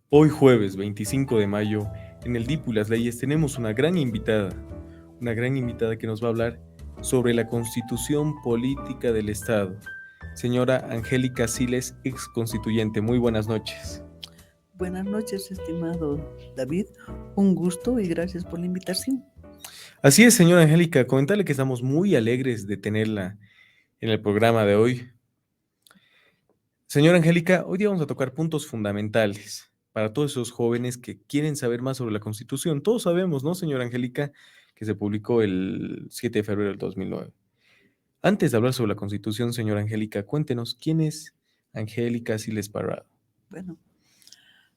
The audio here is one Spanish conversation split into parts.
Hoy jueves 25 de mayo, en el DIPU y las leyes tenemos una gran invitada que nos va a hablar sobre la Constitución Política del Estado. Señora Angélica Siles, ex constituyente, muy buenas noches. Buenas noches, estimado David. Un gusto y gracias por la invitación. Así es, señora Angélica, comentarle que estamos muy alegres de tenerla en el programa de hoy. Señora Angélica, hoy día vamos a tocar puntos fundamentales para todos esos jóvenes que quieren saber más sobre la Constitución. Todos sabemos, ¿no, señora Angélica, que se publicó el 7 de febrero del 2009? Antes de hablar sobre la Constitución, señora Angélica, cuéntenos, ¿quién es Angélica Siles Parrado? Bueno,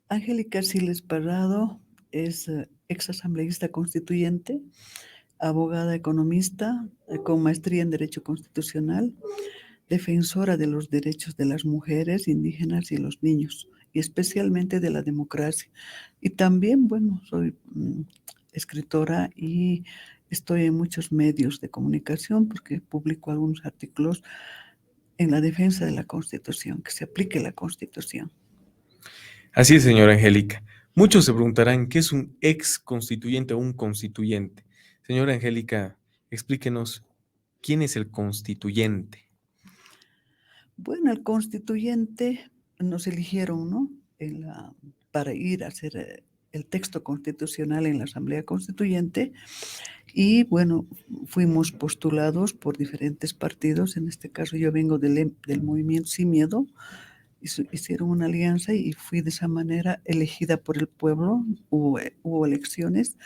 Angélica Siles Parrado es ex asambleísta constituyente, abogada economista con maestría en Derecho Constitucional, defensora de los derechos de las mujeres indígenas y los niños, y especialmente de la democracia. Y también, bueno, soy escritora y estoy en muchos medios de comunicación porque publico algunos artículos en la defensa de la Constitución, que se aplique la Constitución. Así es, señora Angélica. Muchos se preguntarán, ¿qué es un ex constituyente o un constituyente? Señora Angélica, explíquenos, ¿quién es el constituyente? Bueno, el constituyente nos eligieron, ¿no? Para ir a hacer el texto constitucional en la Asamblea Constituyente y, bueno, fuimos postulados por diferentes partidos. En este caso yo vengo del movimiento Sin Miedo. Hicieron una alianza y fui de esa manera elegida por el pueblo. Hubo elecciones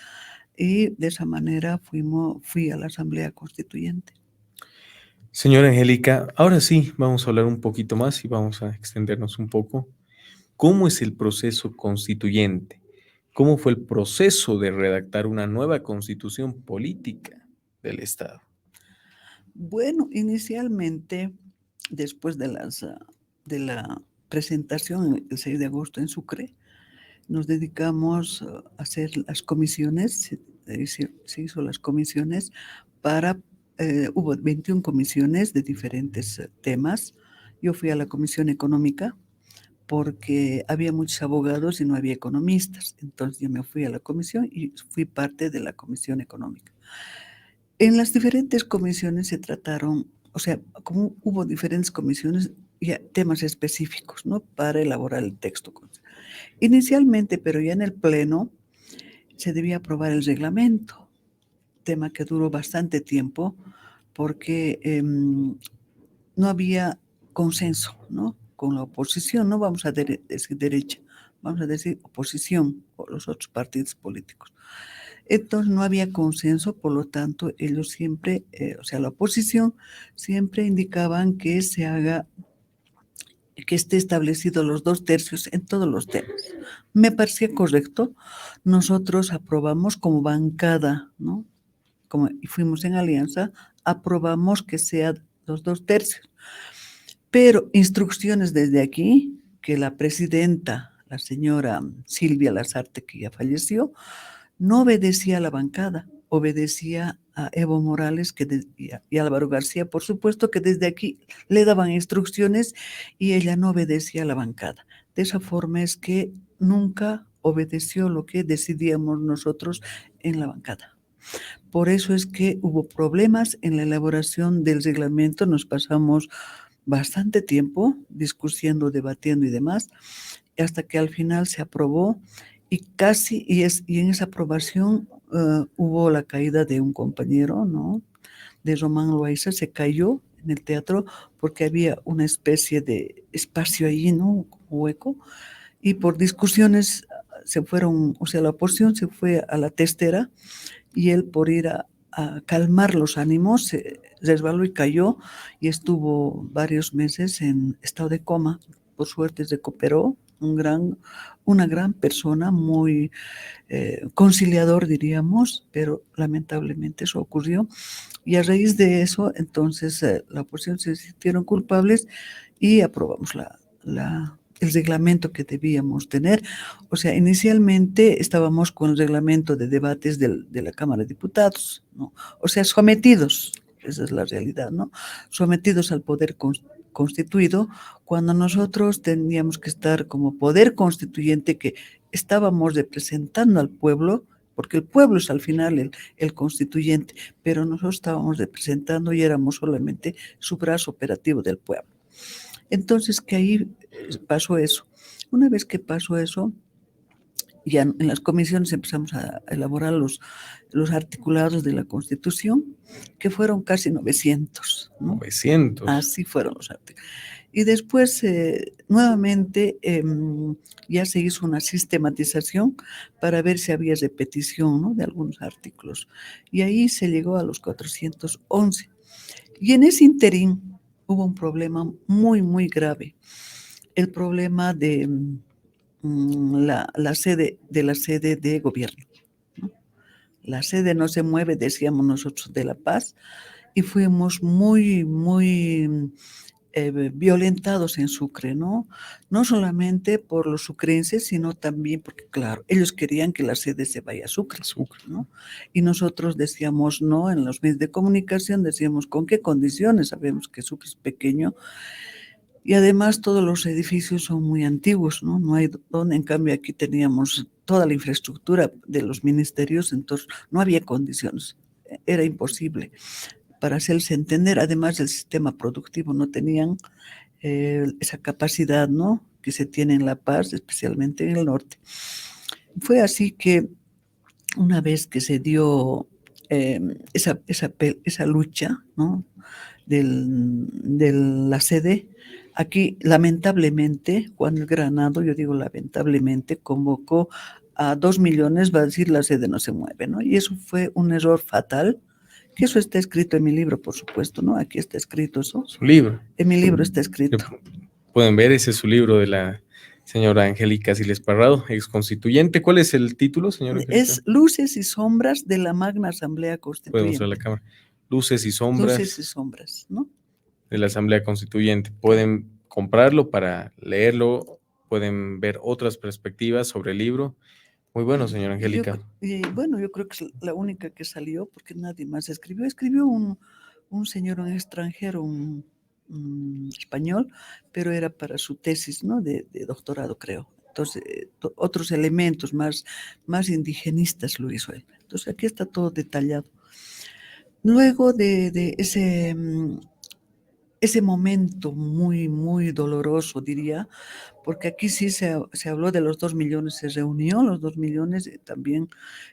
y de esa manera fui a la Asamblea Constituyente. Señora Angélica, ahora sí, vamos a hablar un poquito más y vamos a extendernos un poco. ¿Cómo es el proceso constituyente? ¿Cómo fue el proceso de redactar una nueva constitución política del Estado? Bueno, inicialmente, después de la presentación el 6 de agosto en Sucre, nos dedicamos a hacer las comisiones, se hizo las comisiones hubo 21 comisiones de diferentes temas. Yo fui a la comisión económica porque había muchos abogados y no había economistas. Entonces yo me fui a la comisión y fui parte de la comisión económica. En las diferentes comisiones se trataron, o sea, como hubo diferentes comisiones y temas específicos, ¿no? Para elaborar el texto. Inicialmente, pero ya en el pleno, se debía aprobar el reglamento, tema que duró bastante tiempo porque no había consenso, ¿no? Con la oposición, no vamos a decir derecha, vamos a decir oposición o los otros partidos políticos. Entonces no había consenso, por lo tanto, ellos siempre, o sea, la oposición siempre indicaban que se haga, que esté establecido los 2/3 en todos los temas. Me parecía correcto. Nosotros aprobamos como bancada, ¿no? Y fuimos en alianza, aprobamos que sea los 2/3. Pero instrucciones desde aquí, que la presidenta, la señora Silvia Lazarte, que ya falleció, no obedecía a la bancada, obedecía a Evo Morales y Álvaro García, por supuesto que desde aquí le daban instrucciones y ella no obedecía a la bancada. De esa forma es que nunca obedeció lo que decidíamos nosotros en la bancada. Por eso es que hubo problemas en la elaboración del reglamento, nos pasamos bastante tiempo discutiendo, debatiendo y demás, hasta que al final se aprobó y en esa aprobación hubo la caída de un compañero, ¿no? De Román Loaiza, se cayó en el teatro porque había una especie de espacio ahí, ¿no? Hueco, y por discusiones se fueron, o sea, la oposición se fue a la testera y él por ir a calmar los ánimos se resbaló y cayó y estuvo varios meses en estado de coma. Por suerte se recuperó, una gran persona, muy conciliador diríamos, pero lamentablemente eso ocurrió y a raíz de eso entonces la oposición se sintieron culpables y aprobamos el reglamento que debíamos tener. O sea, inicialmente estábamos con el reglamento de debates de la Cámara de Diputados, ¿no? O sea, sometidos, esa es la realidad, ¿no? Sometidos al poder constituido, cuando nosotros teníamos que estar como poder constituyente, que estábamos representando al pueblo, porque el pueblo es al final el constituyente, pero nosotros estábamos representando y éramos solamente su brazo operativo del pueblo. Entonces, que ahí pasó eso. Una vez que pasó eso, ya en las comisiones empezamos a elaborar los articulados de la Constitución, que fueron casi 900, ¿no? 900. Así fueron los artículos. Y después, nuevamente, ya se hizo una sistematización para ver si había repetición, ¿no?, de algunos artículos. Y ahí se llegó a los 411. Y en ese interín hubo un problema muy, muy grave. El problema de la sede de gobierno, ¿no? La sede no se mueve, decíamos nosotros, de La Paz, y fuimos muy, muy violentados en Sucre, ¿no? No solamente por los sucrenses, sino también porque, claro, ellos querían que la sede se vaya a Sucre, ¿no? Y nosotros decíamos no, en los medios de comunicación decíamos con qué condiciones, sabemos que Sucre es pequeño, y además todos los edificios son muy antiguos, ¿no? No hay donde, en cambio aquí teníamos toda la infraestructura de los ministerios, entonces no había condiciones, era imposible para hacerse entender. Además del sistema productivo no tenían esa capacidad, ¿no?, que se tiene en La Paz, especialmente en el norte. Fue así que una vez que se dio esa lucha, ¿no?, de la sede, aquí lamentablemente Juan el Granado, yo digo lamentablemente, convocó a 2 millones, va a decir la sede no se mueve, ¿no? Y eso fue un error fatal, que eso está escrito en mi libro, por supuesto, ¿no? Aquí está escrito eso. Su libro. En mi libro está escrito. Pueden ver, ese es su libro de la señora Angélica Siles Parrado, ex constituyente. ¿Cuál es el título, señora Angélica? Es Luces y Sombras de la Magna Asamblea Constituyente. Puede mostrar la cámara. Luces y sombras. Luces y sombras, ¿no?, de la Asamblea Constituyente. Pueden comprarlo para leerlo, pueden ver otras perspectivas sobre el libro. Muy bueno, señora Angélica. Bueno, yo creo que es la única que salió, porque nadie más escribió. Escribió un señor, un extranjero, un español, pero era para su tesis, ¿no?, de doctorado, creo. Entonces, otros elementos más indigenistas lo hizo él. Entonces, aquí está todo detallado. Luego de ese momento muy, muy doloroso, diría, porque aquí sí se habló de los 2 millones, se reunió los 2 millones, también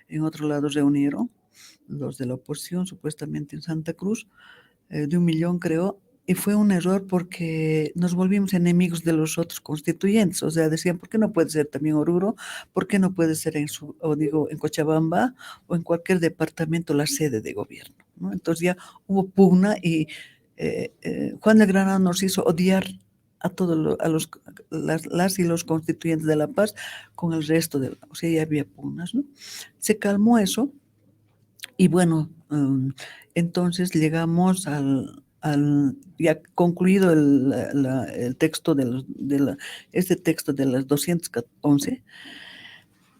en otro lado reunieron los de la oposición, supuestamente en Santa Cruz, de 1 millón, creo, y fue un error porque nos volvimos enemigos de los otros constituyentes. O sea, decían, ¿por qué no puede ser también Oruro? ¿Por qué no puede ser en Cochabamba o en cualquier departamento la sede de gobierno, ¿no? Entonces ya hubo pugna y Juan de Granada nos hizo odiar a todos las y los constituyentes de La Paz con el resto o sea, ya había pugnas, ¿no? Se calmó eso y bueno, entonces llegamos ya concluido el texto este texto de las 211,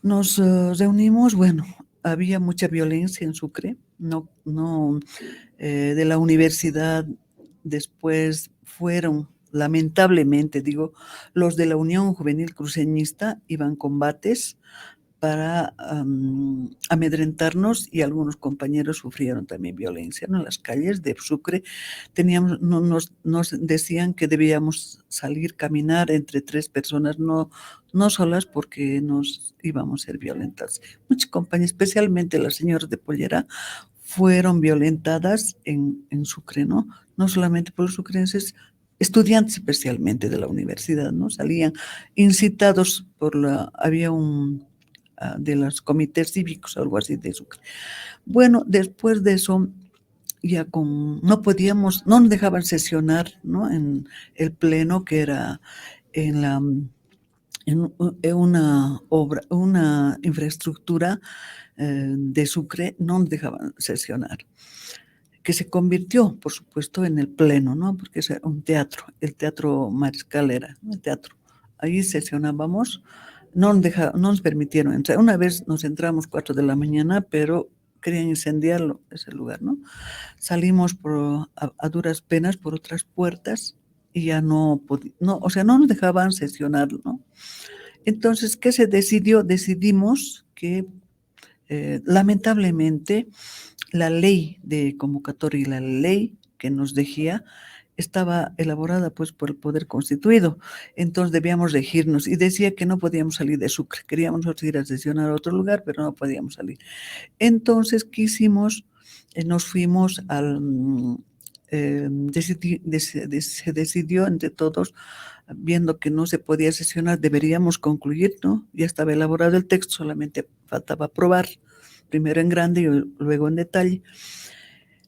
nos reunimos. Bueno, había mucha violencia en Sucre, de la universidad. Después fueron, lamentablemente, digo, los de la Unión Juvenil Cruceñista, iban combates para amedrentarnos, y algunos compañeros sufrieron también violencia, ¿no? En las calles de Sucre nos decían que debíamos salir, caminar entre 3 personas, no solas, porque nos íbamos a ser violentadas. Muchas compañías, especialmente las señoras de Pollera, fueron violentadas en Sucre, ¿no? No solamente por los sucrenses, estudiantes especialmente de la universidad, ¿no? Salían incitados había de los comités cívicos, algo así de Sucre. Bueno, después de eso, ya no nos dejaban sesionar, ¿no?, en el pleno, que era en una obra, una infraestructura de Sucre, no nos dejaban sesionar, que se convirtió, por supuesto, en el pleno, ¿no?, porque es un teatro, el Teatro Mariscal era, ¿no?, el teatro. Ahí sesionábamos, no nos permitieron entrar. Una vez nos entramos 4 de la mañana, pero querían incendiarlo, ese lugar, ¿no? Salimos a duras penas por otras puertas y ya no, o sea, no nos dejaban sesionar, ¿no? Entonces, ¿qué se decidió? Decidimos que lamentablemente la ley de convocatoria y la ley que nos regía estaba elaborada pues por el poder constituido, entonces debíamos regirnos y decía que no podíamos salir de Sucre, queríamos nosotros ir a sesionar a otro lugar, pero no podíamos salir. Entonces, ¿qué hicimos? Nos fuimos se decidió entre todos, viendo que no se podía sesionar, deberíamos concluir, ¿no? Ya estaba elaborado el texto, solamente faltaba aprobar, primero en grande y luego en detalle.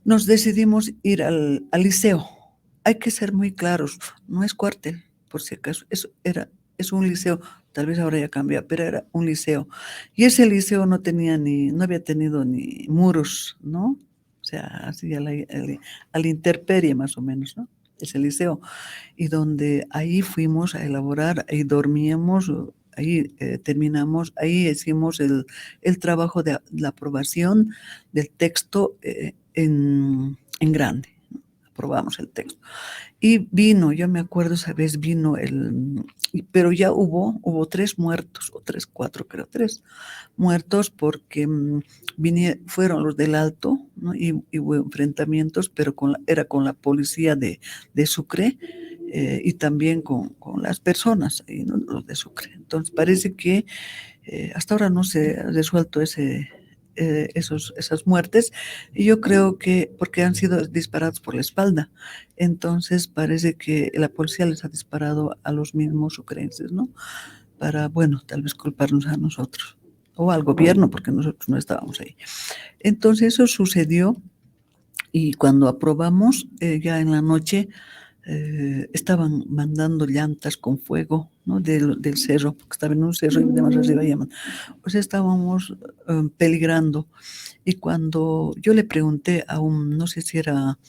Nos decidimos ir al liceo. Hay que ser muy claros, no es cuartel, por si acaso, es un liceo, tal vez ahora ya cambia, pero era un liceo. Y ese liceo no había tenido ni muros, ¿no? O sea, así a la intemperie más o menos, ¿no? Ese liceo. Y donde ahí fuimos a elaborar, ahí dormíamos, ahí terminamos, ahí hicimos el trabajo de la aprobación del texto en grande. Aprobamos el texto. Y yo me acuerdo esa vez pero ya hubo 3 muertos, o 3, 4, creo, 3 muertos porque fueron los del Alto, ¿no? Y hubo enfrentamientos, pero era con la policía de Sucre y también con las personas, ¿no? Los de Sucre. Entonces parece que hasta ahora no se ha resuelto esas muertes, y yo creo que porque han sido disparados por la espalda, entonces parece que la policía les ha disparado a los mismos sucrenses, ¿no? Para, bueno, tal vez culparnos a nosotros o al gobierno, porque nosotros no estábamos ahí. Entonces eso sucedió, y cuando aprobamos, ya en la noche, estaban mandando llantas con fuego, ¿no? Del cerro, porque estaba en un cerro y de más arriba llaman. O sea, estábamos peligrando. Y cuando yo le pregunté a no sé si era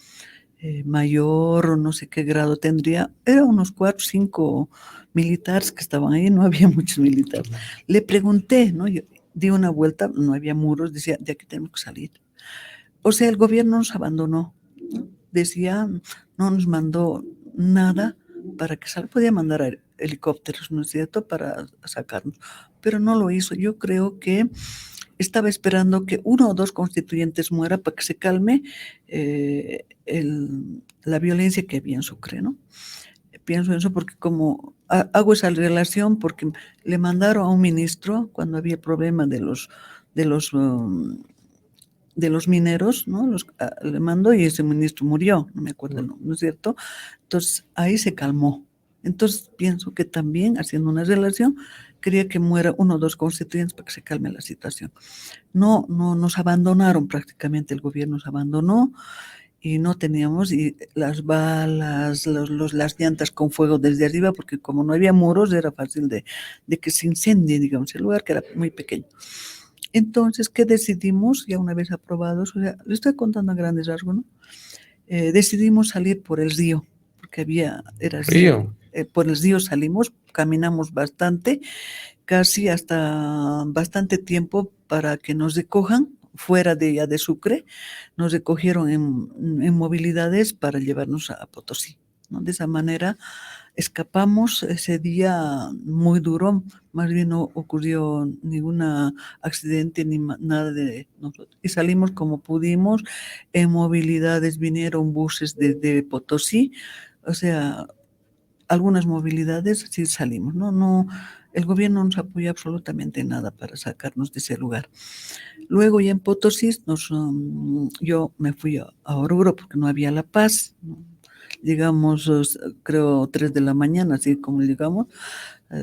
mayor o no sé qué grado tendría, eran unos 4 o 5 militares que estaban ahí, no había muchos militares. Le pregunté, ¿no? Yo di una vuelta, no había muros, decía, de aquí tenemos que salir. O sea, el gobierno nos abandonó, ¿no? Decía, no nos mandó nada para que podía mandar helicópteros, ¿no es cierto?, para sacarnos, pero no lo hizo. Yo creo que estaba esperando que 1 o 2 constituyentes muera para que se calme la violencia que había en Sucre, ¿no? Pienso en eso porque como hago esa relación porque le mandaron a un ministro cuando había problema de los mineros, ¿no? Le mandó y ese ministro murió, no me acuerdo el nombre, ¿no es cierto? Entonces ahí se calmó. Entonces pienso que también, haciendo una relación, quería que muera 1 o 2 constituyentes para que se calme la situación. No nos abandonaron prácticamente, el gobierno nos abandonó y no teníamos, y las balas, las llantas con fuego desde arriba, porque como no había muros, era fácil de que se incendie, digamos, el lugar que era muy pequeño. Entonces, ¿qué decidimos? Ya una vez aprobados, o sea, le estoy contando a grandes rasgos, ¿no? Decidimos salir por el río, porque era río. Por el río salimos, caminamos bastante, casi hasta bastante tiempo para que nos recojan fuera de Sucre, nos recogieron en movilidades para llevarnos a Potosí, ¿no? De esa manera escapamos ese día muy duro, más bien no ocurrió ningún accidente ni nada de nosotros. Y salimos como pudimos, en movilidades vinieron buses desde Potosí, o sea, algunas movilidades sí salimos, ¿no? El gobierno no nos apoya absolutamente en nada para sacarnos de ese lugar. Luego ya en Potosí yo me fui a Oruro porque no había La Paz, ¿no? Llegamos, creo, 3 de la mañana, así como llegamos,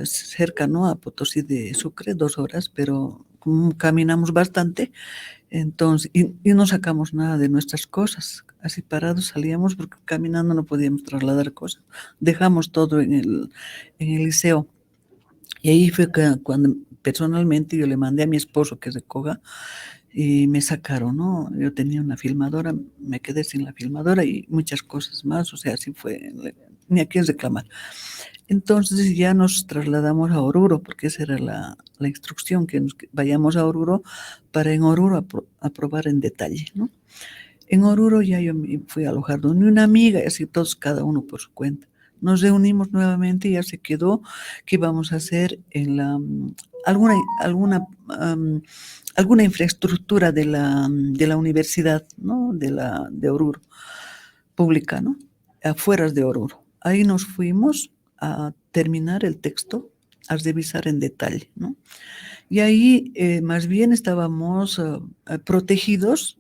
cerca, ¿no?, a Potosí de Sucre, 2 horas, pero caminamos bastante, entonces, y no sacamos nada de nuestras cosas, así parados salíamos porque caminando no podíamos trasladar cosas, dejamos todo en el liceo, y ahí fue cuando personalmente yo le mandé a mi esposo que recoja, y me sacaron, ¿no? Yo tenía una filmadora, me quedé sin la filmadora y muchas cosas más, o sea, así fue, ni a quién reclamar. Entonces ya nos trasladamos a Oruro, porque esa era la instrucción, que vayamos a Oruro para en Oruro aprobar en detalle, ¿no? En Oruro ya yo me fui a alojar donde una amiga, y así todos, cada uno por su cuenta. nos reunimos nuevamente y ya se quedó que íbamos a hacer en alguna infraestructura de la universidad, ¿no? De Oruro, pública, ¿no? Afueras de Oruro. Ahí nos fuimos a terminar el texto, a revisar en detalle, ¿no? Y ahí más bien estábamos protegidos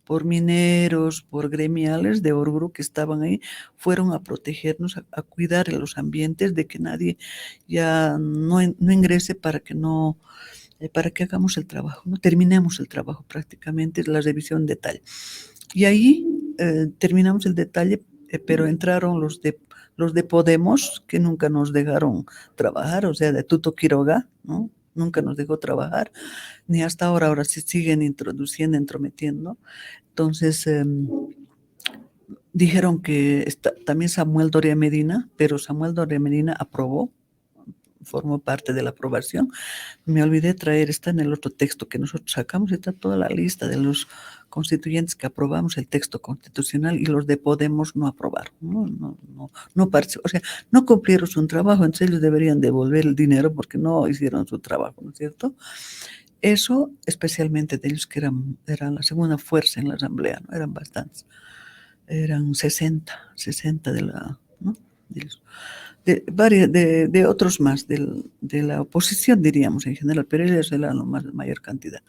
por mineros, por gremiales de Oruro que estaban ahí, fueron a protegernos, a cuidar los ambientes de que nadie ya no ingrese para que hagamos el trabajo, ¿no? Terminemos el trabajo prácticamente, la revisión en detalle. Y ahí terminamos el detalle, pero entraron los de Podemos, que nunca nos dejaron trabajar, o sea, de Tuto Quiroga, ¿no? Nunca nos dejó trabajar, ni hasta ahora sí siguen introduciendo, entrometiendo. Entonces, dijeron que también Samuel Doria Medina, pero Samuel Doria Medina aprobó, formó parte de la aprobación. Me olvidé traer, está en el otro texto que nosotros sacamos, está toda la lista de los constituyentes que aprobamos el texto constitucional y los de Podemos no aprobaron, no participaron, o sea, no cumplieron su trabajo, entonces ellos deberían devolver el dinero porque no hicieron su trabajo, ¿no es cierto? Eso, especialmente de ellos que eran la segunda fuerza en la asamblea, ¿no? Eran bastantes, eran 60 de la, ¿no? De otros más, de la oposición, diríamos en general, pero ellos eran la mayor cantidad.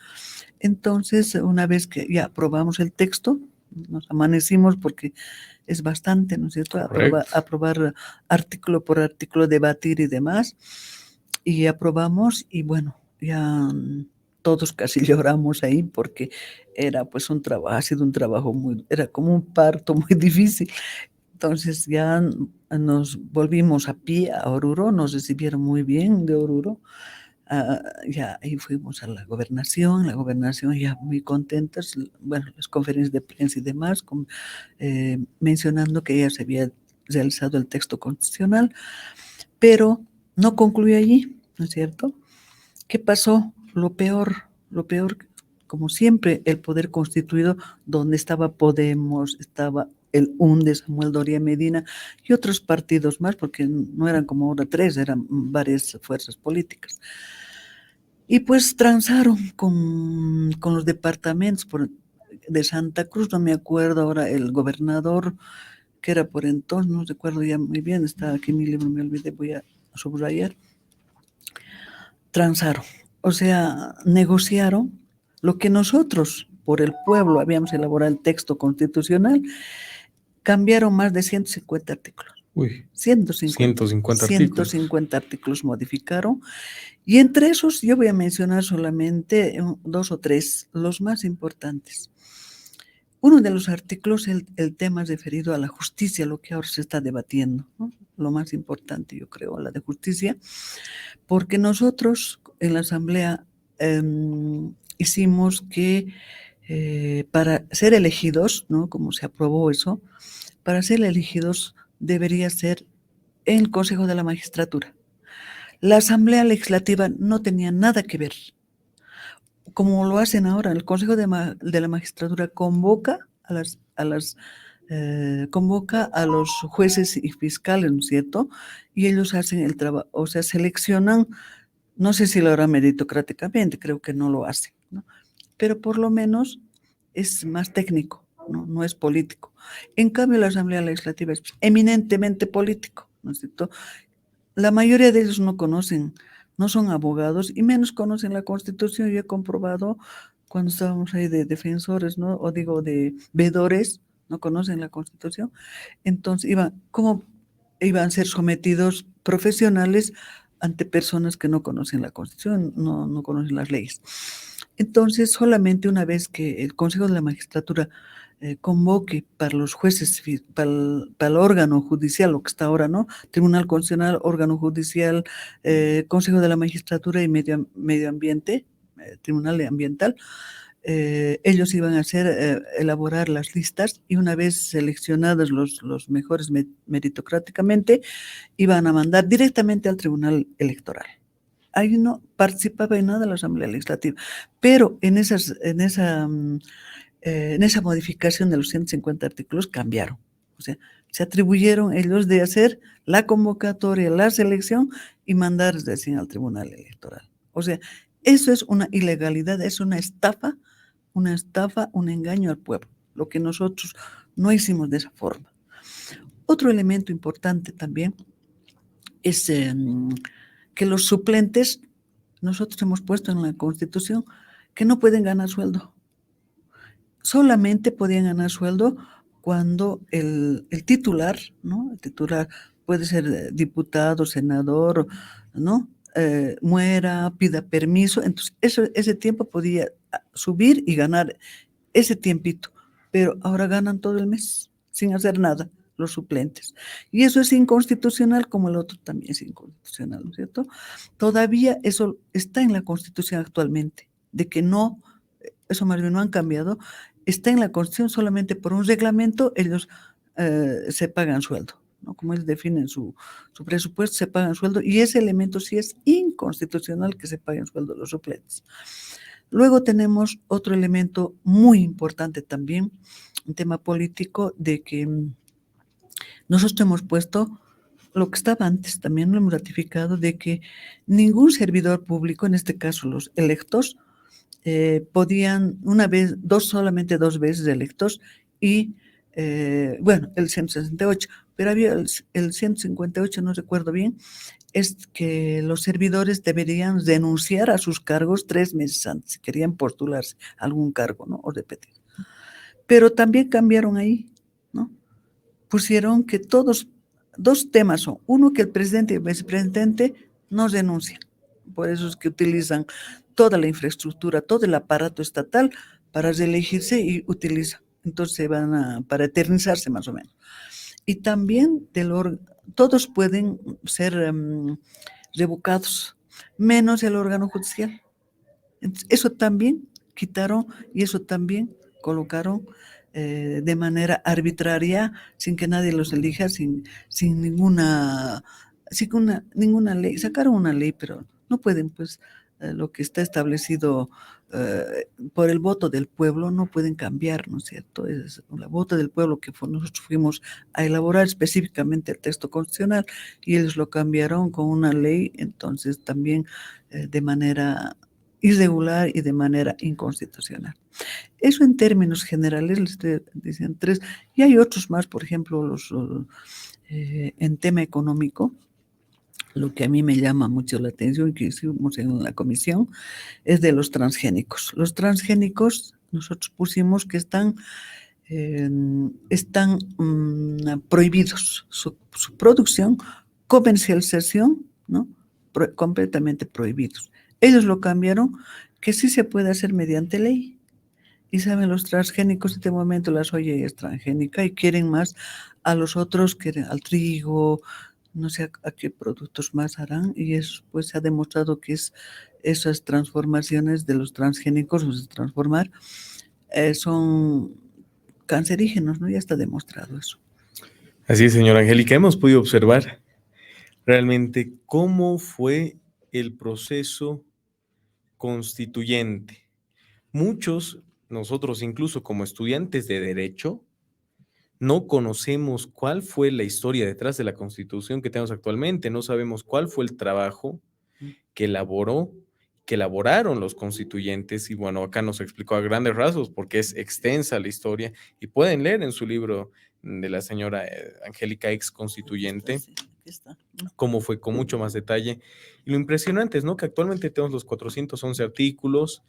Entonces, una vez que ya aprobamos el texto, nos amanecimos porque es bastante, ¿no es cierto? Aprobar artículo por artículo, debatir y demás, y aprobamos y bueno, ya todos casi lloramos ahí porque era pues un trabajo, ha sido un trabajo era como un parto muy difícil. Entonces ya nos volvimos a pie a Oruro, nos recibieron muy bien de Oruro. Ya ahí fuimos a la gobernación ya muy contentas, bueno, las conferencias de prensa y demás, mencionando que ya se había realizado el texto constitucional, pero no concluyó allí, ¿no es cierto? ¿Qué pasó? Lo peor, como siempre, el poder constituido, donde estaba Podemos, estaba el UNDE, Samuel Doria Medina y otros partidos más, porque no eran como ahora 3, eran varias fuerzas políticas. Y pues transaron con los departamentos de Santa Cruz, no me acuerdo ahora, el gobernador, que era por entonces, no recuerdo ya muy bien, está aquí en mi libro, me olvidé, voy a subrayar. Transaron, o sea, negociaron lo que nosotros, por el pueblo, habíamos elaborado el texto constitucional, cambiaron más de 150 artículos. Uy, 150 artículos modificaron, y entre esos yo voy a mencionar solamente 2 o 3, los más importantes. Uno de los artículos, el tema referido a la justicia, lo que ahora se está debatiendo, ¿no? Lo más importante, yo creo, la de justicia, porque nosotros en la Asamblea hicimos que para ser elegidos, ¿no? Como se aprobó eso, para ser elegidos debería ser en el Consejo de la Magistratura. La Asamblea Legislativa no tenía nada que ver. Como lo hacen ahora, el Consejo de la Magistratura convoca convoca a los jueces y fiscales, ¿no es cierto? Y ellos hacen el trabajo, o sea, seleccionan, no sé si lo harán meritocráticamente, creo que no lo hacen, ¿no? Pero por lo menos es más técnico, no es político. En cambio, la Asamblea Legislativa es eminentemente político, ¿no es cierto? La mayoría de ellos no conocen, no son abogados y menos conocen la Constitución. Yo he comprobado cuando estábamos ahí de defensores, ¿no? O digo, de veedores, no conocen la Constitución. Entonces, ¿cómo iban a ser sometidos profesionales ante personas que no conocen la Constitución, no conocen las leyes? Entonces, solamente una vez que el Consejo de la Magistratura convoque para los jueces, para el órgano judicial, lo que está ahora, ¿no? Tribunal Constitucional, órgano judicial, Consejo de la Magistratura y Medio Ambiente, Tribunal Ambiental, ellos iban a elaborar las listas y una vez seleccionados los mejores meritocráticamente, iban a mandar directamente al Tribunal Electoral. Ahí no participaba en nada la Asamblea Legislativa, pero en esa modificación de los 150 artículos cambiaron. O sea, se atribuyeron ellos de hacer la convocatoria, la selección y mandar recién al Tribunal Electoral. O sea, eso es una ilegalidad, es una estafa, un engaño al pueblo, lo que nosotros no hicimos de esa forma. Otro elemento importante también es que los suplentes, nosotros hemos puesto en la Constitución que no pueden ganar sueldo. Solamente podían ganar sueldo cuando el titular, ¿no? El titular puede ser diputado, senador, ¿no? Muera, pida permiso, entonces ese tiempo podía subir y ganar ese tiempito, pero ahora ganan todo el mes sin hacer nada los suplentes. Y eso es inconstitucional, como el otro también es inconstitucional, ¿no es cierto? Todavía eso está en la Constitución actualmente, de que no, eso más bien no han cambiado, está en la Constitución solamente por un reglamento, ellos se pagan sueldo, ¿no? Como ellos definen su presupuesto, se pagan sueldo, y ese elemento sí es inconstitucional que se paguen sueldo los suplentes. Luego tenemos otro elemento muy importante también, un tema político, de que nosotros hemos puesto lo que estaba antes, también lo hemos ratificado, de que ningún servidor público, en este caso los electos, podían una vez, solamente 2 veces electos y, bueno, el 168, pero había el 158, no recuerdo bien, es que los servidores deberían renunciar a sus cargos 3 meses antes, si querían postularse a algún cargo, ¿no? O repetir. Pero también cambiaron ahí, ¿no? Pusieron que 2 temas son, uno, que el presidente y el vicepresidente no renuncian, por eso es que utilizan toda la infraestructura, todo el aparato estatal para reelegirse y utilizan, entonces van para eternizarse más o menos. Y también todos pueden ser revocados, menos el órgano judicial. Entonces, eso también quitaron y eso también colocaron de manera arbitraria, sin que nadie los elija, sin ninguna ley. Sacaron una ley, pero no pueden, pues, lo que está establecido por el voto del pueblo, no pueden cambiar, ¿no es cierto? Es el voto del pueblo que nosotros fuimos a elaborar específicamente el texto constitucional y ellos lo cambiaron con una ley, entonces también de manera irregular y de manera inconstitucional. Eso en términos generales, les estoy diciendo 3, y hay otros más, por ejemplo, en tema económico, lo que a mí me llama mucho la atención, que hicimos en la comisión, es de los transgénicos. Los transgénicos, nosotros pusimos que están prohibidos, su producción, comercialización, ¿no? Completamente prohibidos. Ellos lo cambiaron, que sí se puede hacer mediante ley. Y saben, los transgénicos en este momento la soya es transgénica y quieren más a los otros, quieren al trigo, no sé a qué productos más harán, y eso pues se ha demostrado que esas transformaciones de los transgénicos, o sea, transformar, son cancerígenos, ¿no? Ya está demostrado eso. Así es, señora Angélica, hemos podido observar realmente cómo fue el proceso constituyente. Muchos, nosotros incluso como estudiantes de Derecho, no conocemos cuál fue la historia detrás de la Constitución que tenemos actualmente, no sabemos cuál fue el trabajo que elaboraron los constituyentes, y bueno, acá nos explicó a grandes rasgos porque es extensa la historia y pueden leer en su libro de la señora Angélica, ex constituyente, cómo fue con mucho más detalle. Y lo impresionante es, ¿no?, que actualmente tenemos los 411 artículos,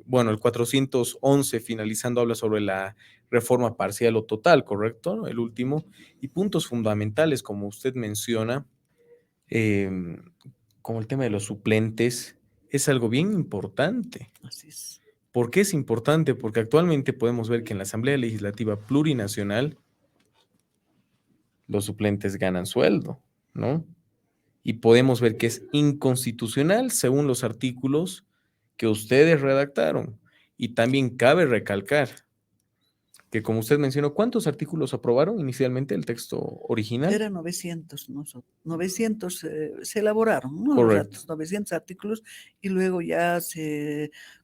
bueno, el 411 finalizando habla sobre la reforma parcial o total, ¿correcto? El último, y puntos fundamentales, como usted menciona, como el tema de los suplentes, es algo bien importante. Así es. ¿Por qué es importante? Porque actualmente podemos ver que en la Asamblea Legislativa Plurinacional los suplentes ganan sueldo, ¿no? Y podemos ver que es inconstitucional según los artículos que ustedes redactaron. Y también cabe recalcar que, como usted mencionó, ¿cuántos artículos aprobaron inicialmente el texto original? Era 900, 900 se elaboraron, ¿no? Correcto. Los 900 artículos y luego ya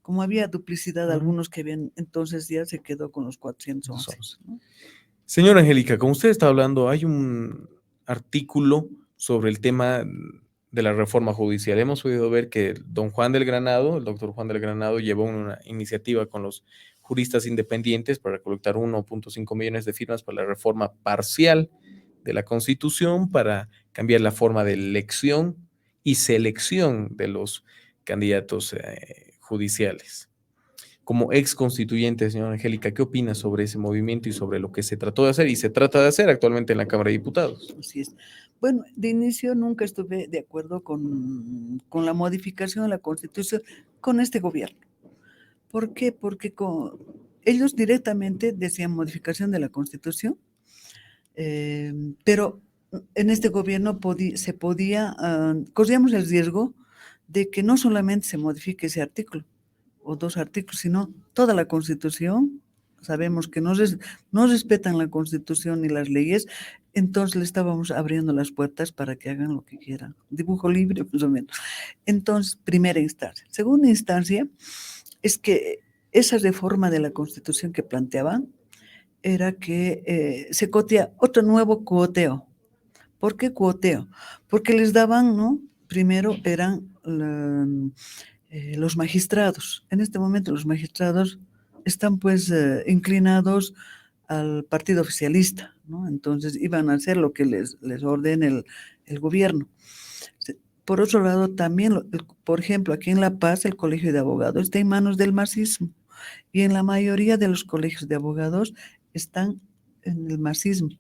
como había duplicidad, algunos que habían, entonces ya se quedó con los 411. ¿No? Señora Angélica, como usted está hablando, hay un artículo sobre el tema de la reforma judicial. Hemos podido ver que don Juan del Granado, el doctor Juan del Granado, llevó una iniciativa con los juristas independientes para recolectar 1.5 millones de firmas para la reforma parcial de la Constitución, para cambiar la forma de elección y selección de los candidatos judiciales. Como ex constituyente, señora Angélica, ¿qué opina sobre ese movimiento y sobre lo que se trató de hacer y se trata de hacer actualmente en la Cámara de Diputados? Así es. Bueno, de inicio nunca estuve de acuerdo con la modificación de la Constitución con este gobierno. ¿Por qué? Porque ellos directamente decían modificación de la Constitución, pero en este gobierno se podía, corríamos el riesgo de que no solamente se modifique ese artículo o dos artículos, sino toda la Constitución. Sabemos que no respetan la Constitución ni las leyes, entonces le estábamos abriendo las puertas para que hagan lo que quieran. Dibujo libre, más o menos. Entonces, primera instancia. Segunda instancia es que esa reforma de la Constitución que planteaban era que se cotea otro nuevo cuoteo. ¿Por qué cuoteo? Porque les daban, ¿no? Primero eran los magistrados. En este momento los magistrados están pues inclinados al partido oficialista, ¿no? Entonces iban a hacer lo que les ordene el gobierno. Por otro lado, también, por ejemplo, aquí en La Paz, el Colegio de Abogados está en manos del masismo y en la mayoría de los colegios de abogados están en el masismo.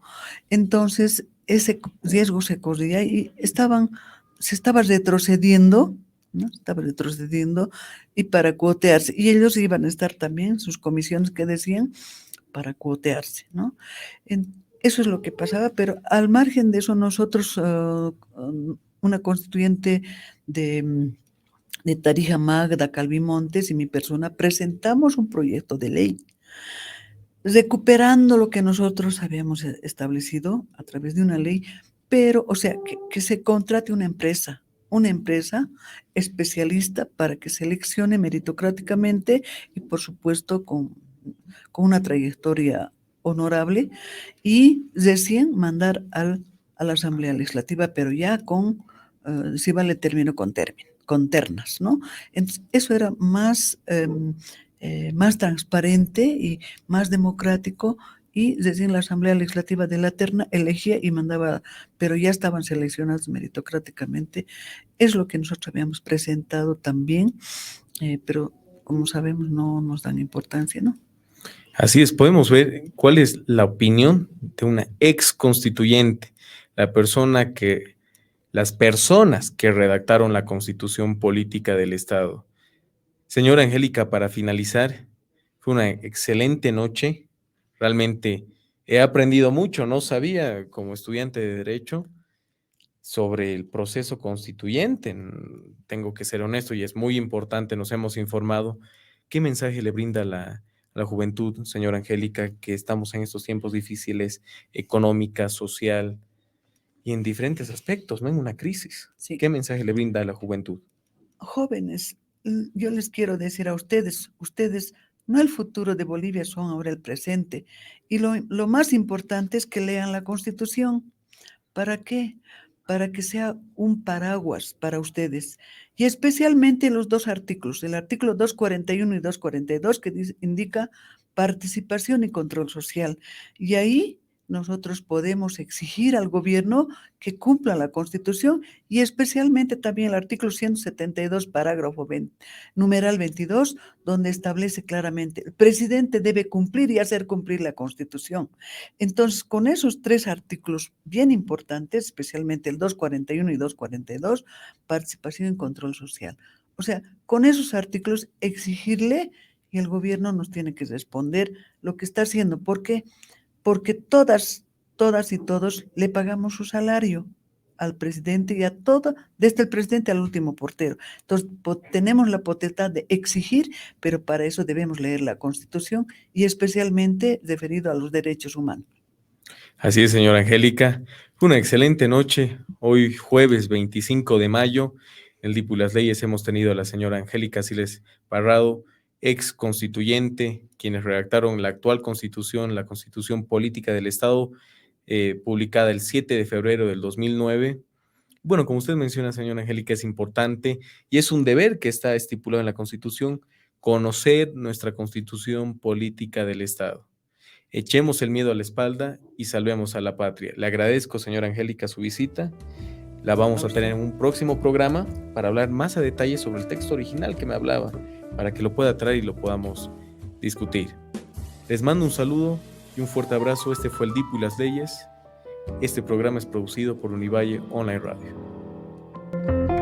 Entonces, ese riesgo se corría y se estaba retrocediendo, ¿no? Estaba retrocediendo y para cuotearse. Y ellos iban a estar también, sus comisiones que decían, para cuotearse, ¿no? Eso es lo que pasaba, pero al margen de eso, nosotros, una constituyente de Tarija Magda, Calvi Montes y mi persona, presentamos un proyecto de ley recuperando lo que nosotros habíamos establecido a través de una ley, pero, o sea, que se contrate una empresa especialista para que seleccione meritocráticamente y, por supuesto, con una trayectoria honorable y recién mandar a la Asamblea Legislativa, pero ya si vale el término, con ternas, ¿no? Entonces, eso era más transparente y más democrático, y recién la Asamblea Legislativa de la terna elegía y mandaba, pero ya estaban seleccionados meritocráticamente. Es lo que nosotros habíamos presentado también, pero como sabemos no nos dan importancia, ¿no? Así es, podemos ver cuál es la opinión de una ex constituyente, las personas que redactaron la Constitución Política del Estado. Señora Angélica, para finalizar, fue una excelente noche. Realmente he aprendido mucho, no sabía como estudiante de Derecho sobre el proceso constituyente. Tengo que ser honesto y es muy importante, nos hemos informado. ¿Qué mensaje le brinda a la juventud, señora Angélica, que estamos en estos tiempos difíciles, económica, social y en diferentes aspectos, ¿no? En una crisis. Sí. ¿Qué mensaje le brinda a la juventud? Jóvenes, yo les quiero decir a ustedes no el futuro de Bolivia, son ahora el presente. Y lo más importante es que lean la Constitución. ¿Para qué? Para que sea un paraguas para ustedes. Y especialmente los dos artículos, el artículo 241 y 242, que indica participación y control social. Y ahí nosotros podemos exigir al gobierno que cumpla la Constitución, y especialmente también el artículo 172, parágrafo 20, numeral 22, donde establece claramente, el presidente debe cumplir y hacer cumplir la Constitución. Entonces, con esos tres artículos bien importantes, especialmente el 241 y 242, participación y control social. O sea, con esos artículos exigirle, y el gobierno nos tiene que responder lo que está haciendo. ¿Por qué? Porque todas y todos le pagamos su salario al presidente y a todo, desde el presidente al último portero. Entonces, tenemos la potestad de exigir, pero para eso debemos leer la Constitución y especialmente referido a los derechos humanos. Así es, señora Angélica. Fue una excelente noche. Hoy, jueves 25 de mayo, en el Dipu y las Leyes hemos tenido a la señora Angélica Siles Parrado, ex constituyente, quienes redactaron la actual constitución, la constitución política del Estado, publicada el 7 de febrero del 2009. Bueno, como usted menciona, señora Angélica, es importante y es un deber que está estipulado en la Constitución, conocer nuestra Constitución política del Estado. Echemos el miedo a la espalda y salvemos a la patria. Le agradezco, señora Angélica, su visita. La vamos a tener en un próximo programa para hablar más a detalle sobre el texto original que me hablaba, para que lo pueda traer y lo podamos discutir. Les mando un saludo y un fuerte abrazo. Este fue el DIPU y las leyes. Este programa es producido por Univalle Online Radio.